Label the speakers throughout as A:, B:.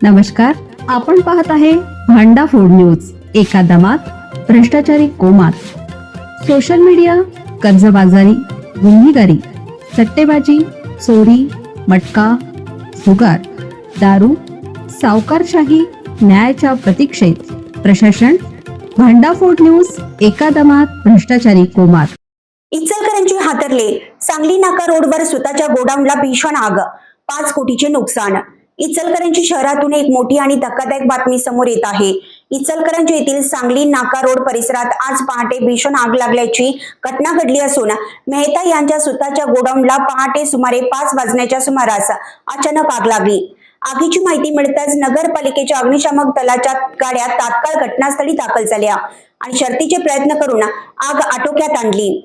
A: नमस्कार, आपण पाहत आहे भांडा फोड न्यूज. एका दमात भ्रष्टाचारी कोमात. सोशल मीडिया, कर्जबाजारी, गुन्हेगारी, सट्टेबाजी, चोरी, मटका, जुगार, दारू, सावकारशाही, न्यायाच्या प्रतीक्षेत प्रशासन. भांडाफोड न्यूज. एका दमात भ्रष्टाचारी कोमात.
B: इचलकरंजी हादरले. सांगली नाका रोडवर स्वतःच्या गोडाऊनला भीषण आग, 5 कोटीचे नुकसान. इचलकरंजी शहरातून एक मोठी आणि धक्कादायक बातमी समोर येत आहे. इचलकरंजी येथील सांगली नाका रोड परिसरात आज पहाटे भीषण आग लागल्याची घटना घडली असून मेहता यांच्या स्वतःच्या गोडाऊनला पहाटे सुमारे 5 वाजण्याच्या सुमारास अचानक आग लागली. आगीची माहिती मिळताच नगरपालिकेच्या अग्निशामक दलाच्या गाड्या तात्काळ घटनास्थळी दाखल झाल्या आणि शर्थीचे प्रयत्न करून आग आटोक्यात आणली.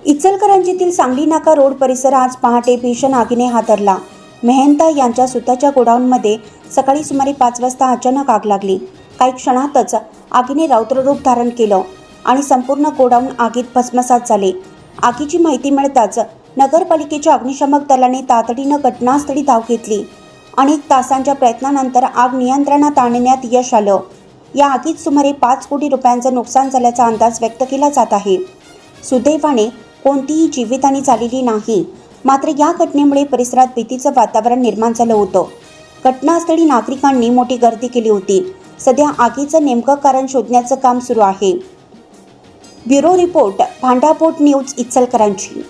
B: इचलकरंजीतील सांगली नाका रोड परिसर आज पहाटे भीषण आगीने हादरला. मेहता यांच्या स्वतःच्या गोडाऊनमध्ये सकाळी सुमारे 5 वाजता अचानक आग लागली. काही क्षणातच आगीने रौद्र रूप धारण केलं आणि संपूर्ण गोडाऊन आगीत भस्मसात झाले. आगीची माहिती मिळताच नगरपालिकेच्या अग्निशामक दलाने तातडीनं घटनास्थळी धाव घेतली. अनेक तासांच्या प्रयत्नानंतर आग नियंत्रणात आणण्यात यश आलं. या आगीत सुमारे 5 कोटी रुपयांचं नुकसान झाल्याचा अंदाज व्यक्त केला जात आहे. सुदैवाने कोणतीही जीवितहानी झालेली नाही. मात्र या घटनेमुळे परिसरात भीतीचं वातावरण निर्माण झालं होतं. घटनास्थळी नागरिकांनी मोठी गर्दी केली होती. सध्या आगीचं नेमकं कारण शोधण्याचं काम सुरू आहे. ब्युरो रिपोर्ट, भांडाफोड न्यूज, इचलकरंजी.